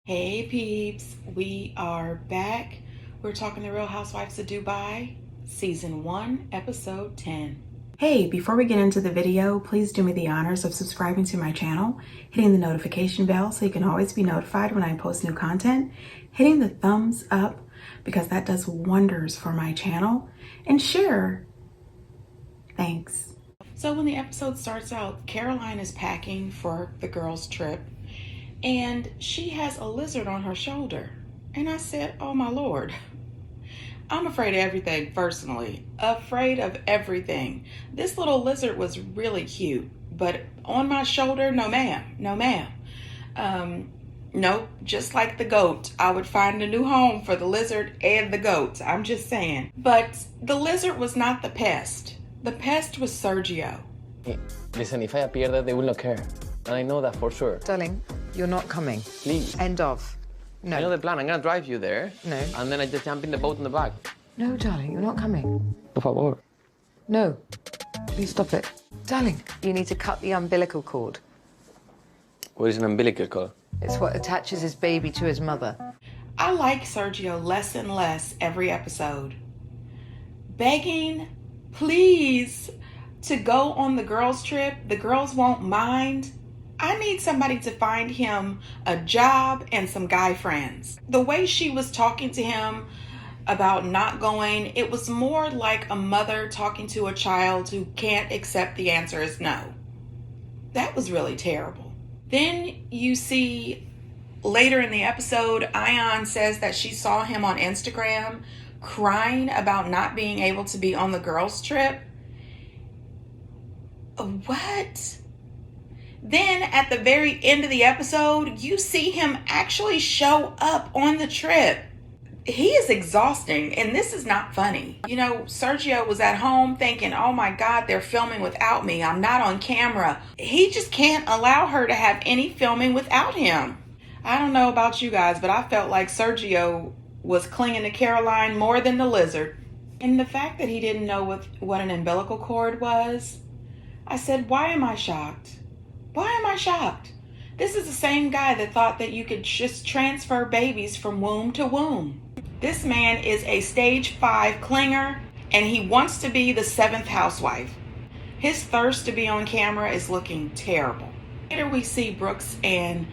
Hey peeps, we are back. We're talking The Real Housewives of Dubai, Season 1, Episode 10. Hey, before we get into the video, please do me the honors of subscribing to my channel, hitting the notification bell so you can always be notified when I post new content, hitting the thumbs up because that does wonders for my channel, and share. Thanks. So when the episode starts out, Caroline is packing for the girls' trip, and she has a lizard on her shoulder. And I said, oh my Lord, I'm afraid of everything personally. Afraid of everything. This little lizard was really cute, but on my shoulder, no ma'am, no ma'am. Nope, just like the goat, I would find a new home for the lizard and the goat. I'm just saying. But the lizard was not the pest. The pest was Sergio. Listen, if I appear there, they will not care. And I know that for sure. Darling, you're not coming. Please. End of. No. I know the plan. I'm going to drive you there. No. And then I just jump in the boat in the back. No, darling, you're not coming. Por favor. No. Please stop it. Darling, you need to cut the umbilical cord. What is an umbilical cord? It's what attaches his baby to his mother. I like Sergio less and less every episode. Begging, please, to go on the girls' trip. The girls won't mind. I need somebody to find him a job and some guy friends. The way she was talking to him about not going, it was more like a mother talking to a child who can't accept the answer is no. That was really terrible. Then you see later in the episode, Ion says that she saw him on Instagram crying about not being able to be on the girls' trip. What? Then at the very end of the episode, you see him actually show up on the trip. He is exhausting, and this is not funny. You know, Sergio was at home thinking, oh my God, they're filming without me. I'm not on camera. He just can't allow her to have any filming without him. I don't know about you guys, but I felt like Sergio was clinging to Caroline more than the lizard. And the fact that he didn't know what an umbilical cord was, I said, why am I shocked? Why am I shocked? This is the same guy that thought that you could just transfer babies from womb to womb. This man is a stage 5 clinger, and he wants to be the 7th housewife. His thirst to be on camera is looking terrible. Later we see Brooks and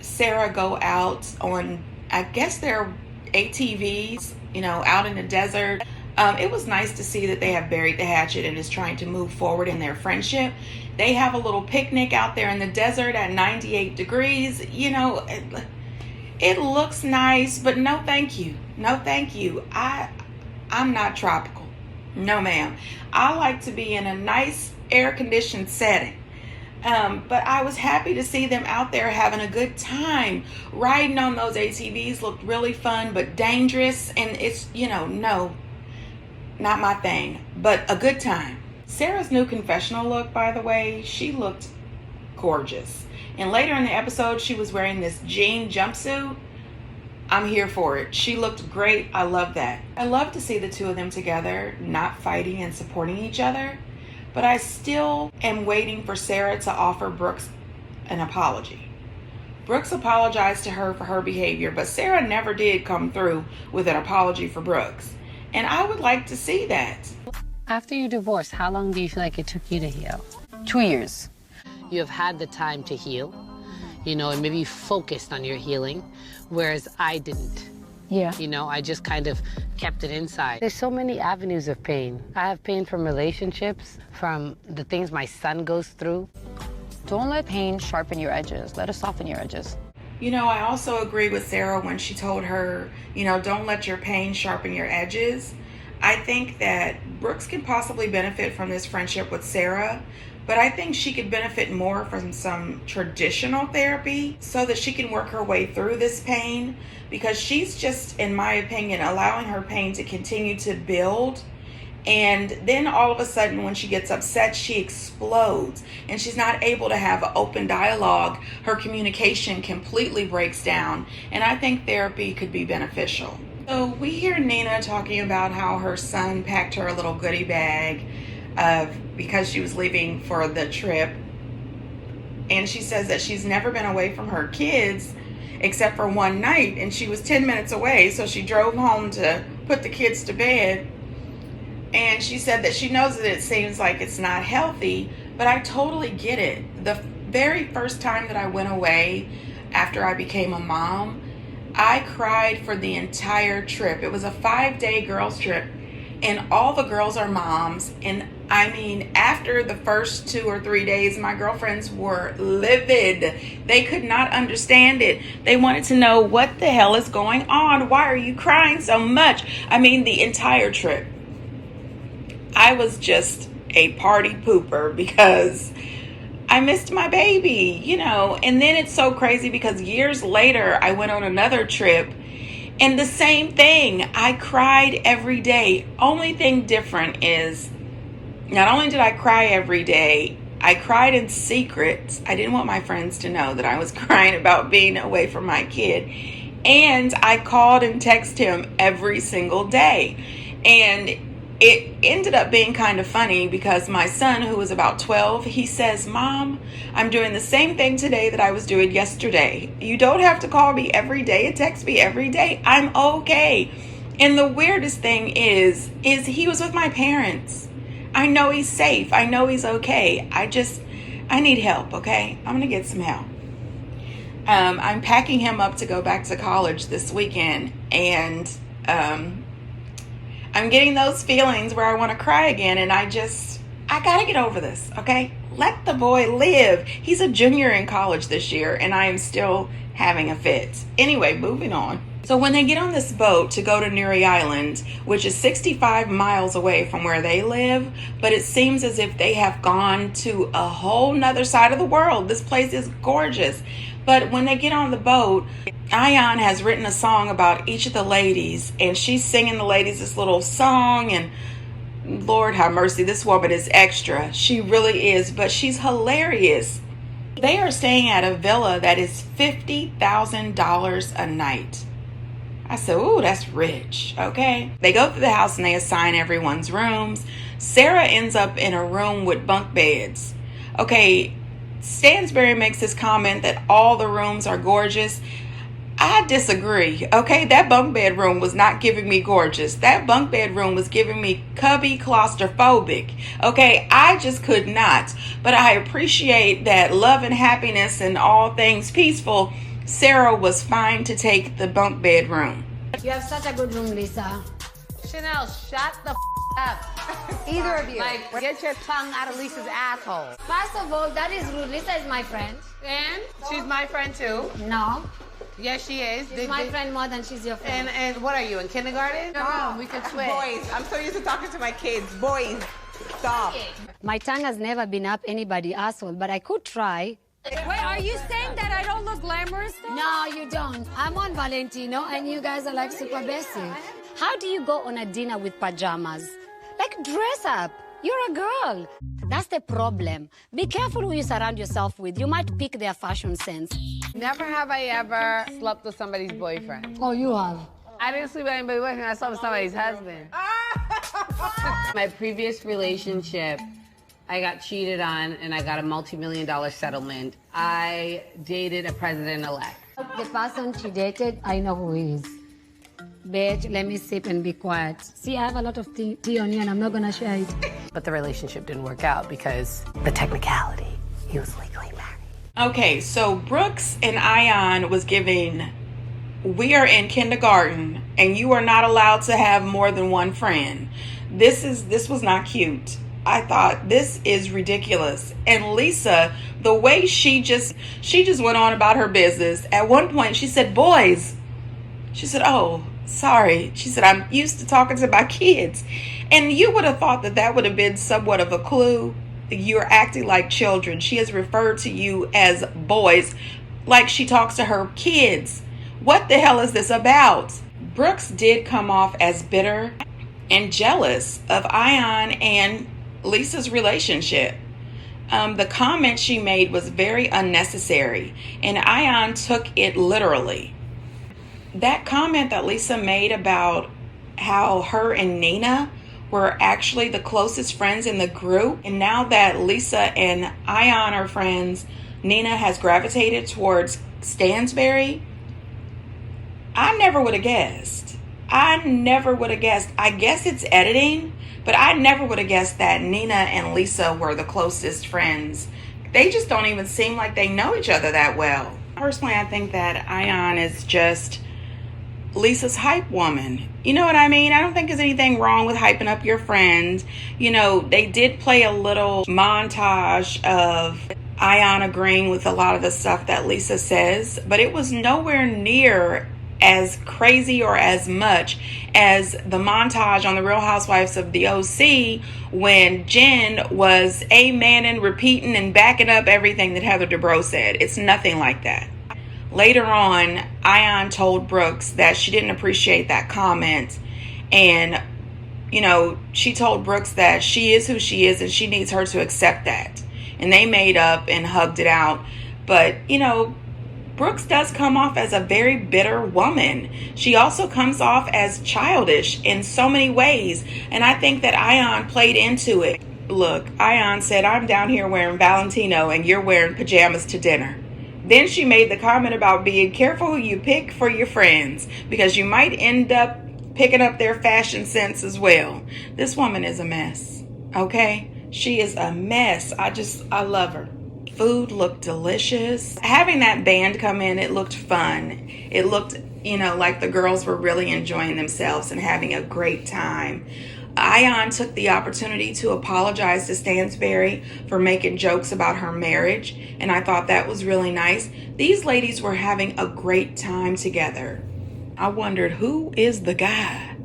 Sarah go out on, I guess they're ATVs, out in the desert. It was nice to see that they have buried the hatchet and is trying to move forward in their friendship. They have a little picnic out there in the desert at 98 degrees. It looks nice, but no thank you. No thank you. I'm not tropical. No ma'am. I like to be in a nice air-conditioned setting. But I was happy to see them out there having a good time. Riding on those ATVs looked really fun, but dangerous. And it's, no, not my thing, but a good time. Sarah's new confessional look, by the way, she looked gorgeous. And later in the episode, she was wearing this jean jumpsuit. I'm here for it. She looked great. I love that. I love to see the two of them together, not fighting and supporting each other. But I still am waiting for Sarah to offer Brooks an apology. Brooks apologized to her for her behavior, but Sarah never did come through with an apology for Brooks. And I would like to see that. After you divorced, how long do you feel like it took you to heal? 2 years. You have had the time to heal, and maybe focused on your healing, whereas I didn't. Yeah. I just kind of kept it inside. There's so many avenues of pain. I have pain from relationships, from the things my son goes through. Don't let pain sharpen your edges. Let it soften your edges. I also agree with Sarah when she told her, don't let your pain sharpen your edges. I think that Brooks can possibly benefit from this friendship with Sarah, but I think she could benefit more from some traditional therapy so that she can work her way through this pain, because she's just, in my opinion, allowing her pain to continue to build. And then all of a sudden, when she gets upset, she explodes and she's not able to have an open dialogue. Her communication completely breaks down. And I think therapy could be beneficial. So we hear Nina talking about how her son packed her a little goodie bag because she was leaving for the trip. And she says that she's never been away from her kids except for one night, and she was 10 minutes away, so she drove home to put the kids to bed. And she said that she knows that it seems like it's not healthy, but I totally get it. The very first time that I went away after I became a mom, I cried for the entire trip. It was a 5-day girls trip, and all the girls are moms. And I mean, after the first 2 or 3 days, my girlfriends were livid. They could not understand it. They wanted to know, what the hell is going on? Why are you crying so much? I mean, the entire trip, I was just a party pooper because I missed my baby, you know. And then it's so crazy because years later, I went on another trip, and the same thing. I cried every day. Only thing different is, not only did I cry every day, I cried in secret. I didn't want my friends to know that I was crying about being away from my kid. And I called and texted him every single day. And it ended up being kind of funny because my son, who was about 12, he says, "Mom, I'm doing the same thing today that I was doing yesterday. You don't have to call me every day and text me every day. I'm okay." And the weirdest thing is he was with my parents. I know he's safe. I know he's okay. I need help, okay? I'm going to get some help. I'm packing him up to go back to college this weekend, and I'm getting those feelings where I want to cry again, and I got to get over this, okay? Let the boy live. He's a junior in college this year, and I am still having a fit. Anyway, moving on. So when they get on this boat to go to Newry Island, which is 65 miles away from where they live, but it seems as if they have gone to a whole nother side of the world. This place is gorgeous. But when they get on the boat, Ayan has written a song about each of the ladies, and she's singing the ladies this little song, and Lord have mercy, this woman is extra. She really is, but she's hilarious. They are staying at a villa that is $50,000 a night. I said, ooh, that's rich, okay? They go through the house and they assign everyone's rooms. Sarah ends up in a room with bunk beds. Okay, Stansberry makes this comment that all the rooms are gorgeous. I disagree, okay? That bunk bed room was not giving me gorgeous. That bunk bed room was giving me cubby claustrophobic, okay? I just could not. But I appreciate that love and happiness and all things peaceful, Sarah was fine to take the bunk bed room. You have such a good room, Lisa. Chanel, shut the up. Either of you. Like, get your tongue out of Lisa's asshole. First of all, that is rude. Lisa is my friend. And she's my friend too. No. Yes, she is. She's my friend more than she's your friend. And what are you, in kindergarten? Oh, we could switch. Boys, I'm so used to talking to my kids. Boys, stop. My tongue has never been up anybody's asshole, but I could try. Wait, are you saying that I don't look glamorous? No, you don't. I'm on Valentino, and you guys are like super basic. How do you go on a dinner with pajamas? Like, dress up. You're a girl. That's the problem. Be careful who you surround yourself with. You might pick their fashion sense. Never have I ever slept with somebody's boyfriend. Oh, you have. I didn't sleep with anybody's boyfriend. I slept with somebody's husband. My previous relationship, I got cheated on, and I got a multi-million-dollar settlement. I dated a president-elect. The person she dated, I know who he is. Bitch, let me sip and be quiet. See, I have a lot of tea on you, and I'm not gonna share it. But the relationship didn't work out because the technicality, he was legally married. Okay, so Brooks and Ayan was giving, we are in kindergarten and you are not allowed to have more than one friend. This was not cute. I thought, this is ridiculous. And Lisa, the way she just went on about her business. At one point she said, boys. She said, oh, sorry. She said, I'm used to talking to my kids. And you would have thought that would have been somewhat of a clue. You're acting like children. She has referred to you as boys, like she talks to her kids. What the hell is this about? Brooks did come off as bitter and jealous of Ayan and Lisa's relationship. The comment she made was very unnecessary, and Ayan took it literally. That comment that Lisa made about how her and Nina were actually the closest friends in the group, and now that Lisa and Ayan are friends, Nina has gravitated towards Stansberry. I never would have guessed. I never would have guessed. I guess it's editing, but I never would have guessed that Nina and Lisa were the closest friends. They just don't even seem like they know each other that well. Personally, I think that Ayan is just Lisa's hype woman. You know what I mean? I don't think there's anything wrong with hyping up your friends. You know, they did play a little montage of Ayan agreeing with a lot of the stuff that Lisa says, but it was nowhere near as crazy or as much as the montage on the Real Housewives of the OC when Jen was amening, repeating, and backing up everything that Heather Dubrow said. It's nothing like that. Later on, Ayan told Brooks that she didn't appreciate that comment, and you know, she told Brooks that she is who she is and she needs her to accept that. And they made up and hugged it out. But, you know, Brooks does come off as a very bitter woman. She also comes off as childish in so many ways. And I think that Ayan played into it. Look, Ayan said, I'm down here wearing Valentino and you're wearing pajamas to dinner. Then she made the comment about being careful who you pick for your friends, because you might end up picking up their fashion sense as well. This woman is a mess, okay? She is a mess. I love her. Food looked delicious. Having that band come in, it looked fun. It looked, you know, like the girls were really enjoying themselves and having a great time. Ayan took the opportunity to apologize to Stansberry for making jokes about her marriage, and I thought that was really nice. These ladies were having a great time together. I wondered, who is the guy?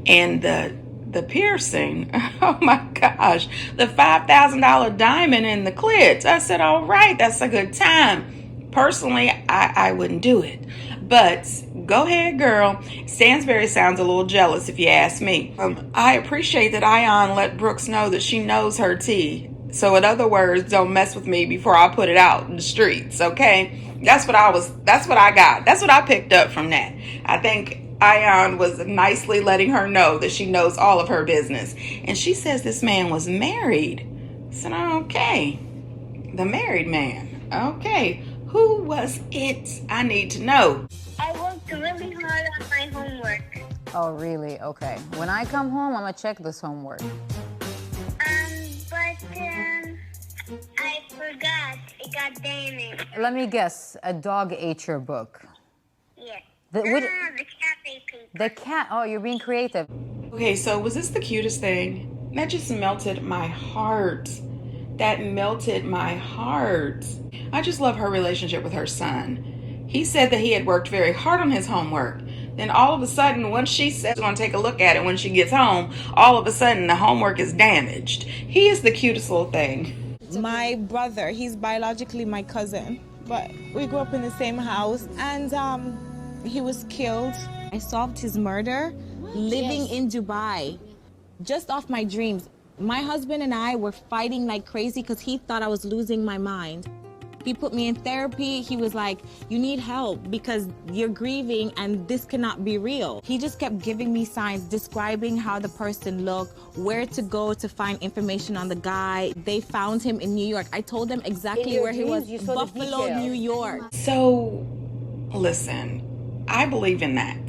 And the piercing, oh my gosh, the $5,000 diamond in the clit. I said, all right, that's a good time. Personally, I wouldn't do it. But go ahead, girl. Stansberry sounds a little jealous if you ask me. I appreciate that Ayan let Brooks know that she knows her tea. So in other words, don't mess with me before I put it out in the streets, okay? That's what I got. That's what I picked up from that. I think Ayan was nicely letting her know that she knows all of her business. And she says this man was married. I said, okay. The married man. Okay. Who was it? I need to know. I worked really hard on my homework. Oh, really? Okay. When I come home, I'm gonna check this homework. But I forgot. It got damaged. Let me guess. A dog ate your book. Yeah. The cat ate paper. The cat. Oh, you're being creative. Okay, so was this the cutest thing? That just melted my heart. That melted my heart. I just love her relationship with her son. He said that he had worked very hard on his homework. Then all of a sudden, once she said she's going to take a look at it when she gets home, all of a sudden the homework is damaged. He is the cutest little thing. My brother, he's biologically my cousin, but we grew up in the same house, and he was killed. I solved his murder living in Dubai, just off my dreams. My husband and I were fighting like crazy because he thought I was losing my mind. He put me in therapy. He was like, you need help because you're grieving and this cannot be real. He just kept giving me signs, describing how the person looked, where to go to find information on the guy. They found him in New York. I told them exactly where he was, Buffalo, New York. So, listen, I believe in that.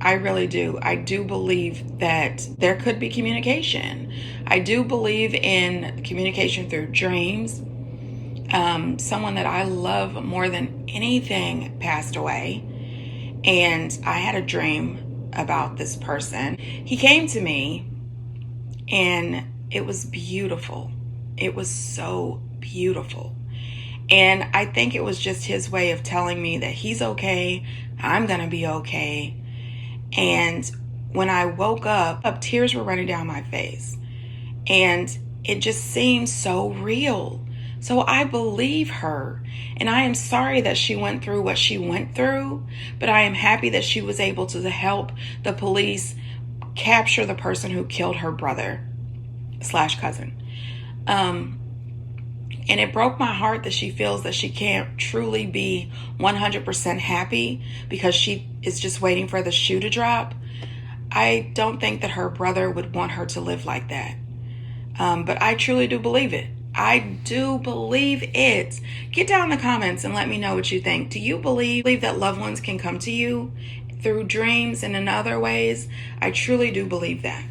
I really do. I do believe that there could be communication. I do believe in communication through dreams. Someone that I love more than anything passed away, and I had a dream about this person. He came to me, and it was beautiful. It was so beautiful. And I think it was just his way of telling me that he's okay, I'm gonna be okay. And when I woke up, tears were running down my face. And it just seemed so real. So I believe her. And I am sorry that she went through what she went through, but I am happy that she was able to help the police capture the person who killed her brother / cousin. And it broke my heart that she feels that she can't truly be 100% happy because she is just waiting for the shoe to drop. I don't think that her brother would want her to live like that. But I truly do believe it. I do believe it. Get down in the comments and let me know what you think. Do you believe that loved ones can come to you through dreams and in other ways. I truly do believe that.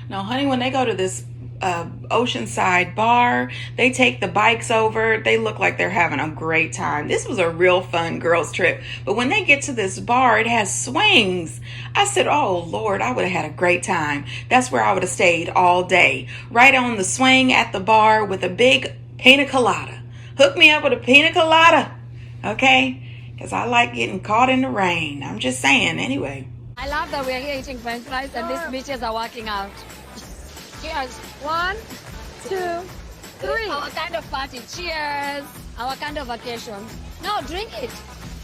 Now, honey, when they go to this oceanside bar, they take the bikes over. They look like they're having a great time. This was a real fun girls trip. But when they get to this bar, it has swings. I said, oh Lord, I would have had a great time. That's where I would have stayed all day. Right on the swing at the bar with a big pina colada. Hook me up with a pina colada. Okay? Because I like getting caught in the rain. I'm just saying. Anyway. I love that we're here eating french fries and these bitches are walking out. Cheers. 1, 2, 3. Our kind of party. Cheers. Our kind of vacation. No, drink it.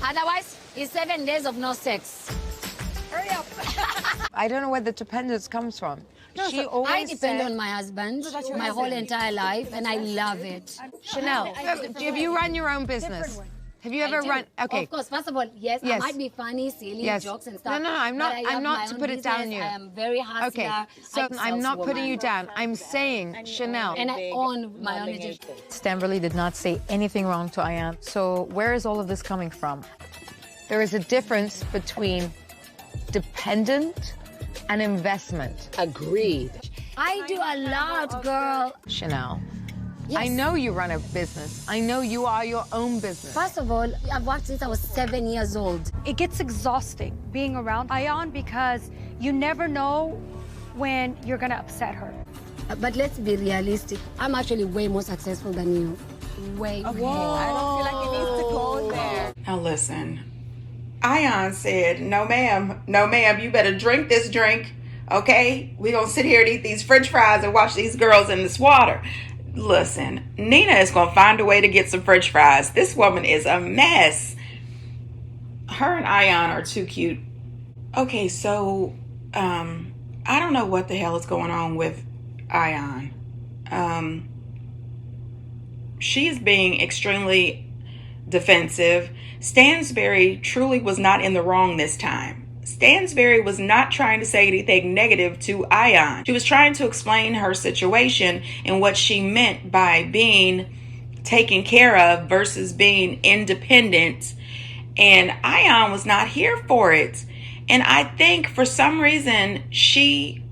Otherwise, it's 7 days of no sex. Hurry up. I don't know where the dependence comes from. I depend on my husband my whole entire life, and I love it. Chanel, have you run your own business? Have you ever run? Okay. Of course. First of all, yes, I might be funny, silly jokes and stuff. No, I'm not. I'm not to put it down on you. I am very hustler. Okay. So I'm not putting you down. I'm saying, Chanel. And I own my own agency. Stan really did not say anything wrong to Ayan. So where is all of this coming from? There is a difference between dependent and investment. Agreed. I do a lot, girl. Chanel. Yes. I know you run a business. I know you are your own business. First of all, I've worked since I was 7 years old. It gets exhausting being around Ayan because you never know when you're gonna upset her. But let's be realistic. I'm actually way more successful than you. Way more. I don't feel like it needs to go there. Now listen. Ayan said, no ma'am, you better drink this drink, okay? We're going to sit here and eat these french fries and watch these girls in this water. Listen, Nina is going to find a way to get some french fries. This woman is a mess. Her and Ayan are too cute. Okay, so, I don't know what the hell is going on with Ayan. She's being extremely defensive. Stansberry truly was not in the wrong this time. Stansberry was not trying to say anything negative to Ayan. She was trying to explain her situation and what she meant by being taken care of versus being independent. And Ayan was not here for it. And I think for some reason she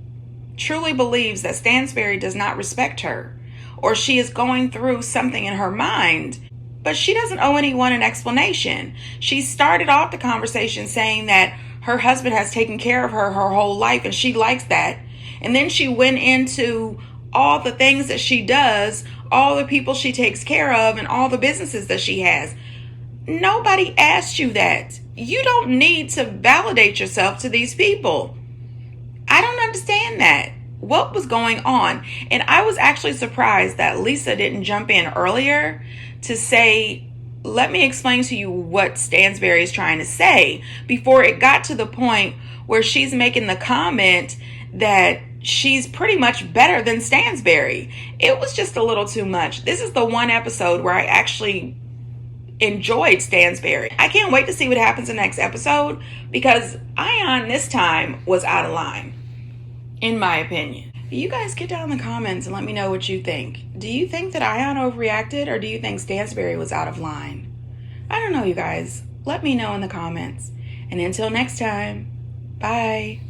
truly believes that Stansberry does not respect her, or she is going through something in her mind. But she doesn't owe anyone an explanation. She started off the conversation saying that her husband has taken care of her whole life and she likes that. And then she went into all the things that she does, all the people she takes care of, and all the businesses that she has. Nobody asked you that. You don't need to validate yourself to these people. I don't understand that. What was going on? And I was actually surprised that Lisa didn't jump in earlier to say, let me explain to you what Stansberry is trying to say, before it got to the point where she's making the comment that she's pretty much better than Stansberry. It was just a little too much. This is the one episode where I actually enjoyed Stansberry. I can't wait to see what happens in the next episode, because Ayan this time was out of line, in my opinion. You guys get down in the comments and let me know what you think. Do you think that Ayan overreacted, or do you think Stansberry was out of line? I don't know, you guys. Let me know in the comments. And until next time, bye.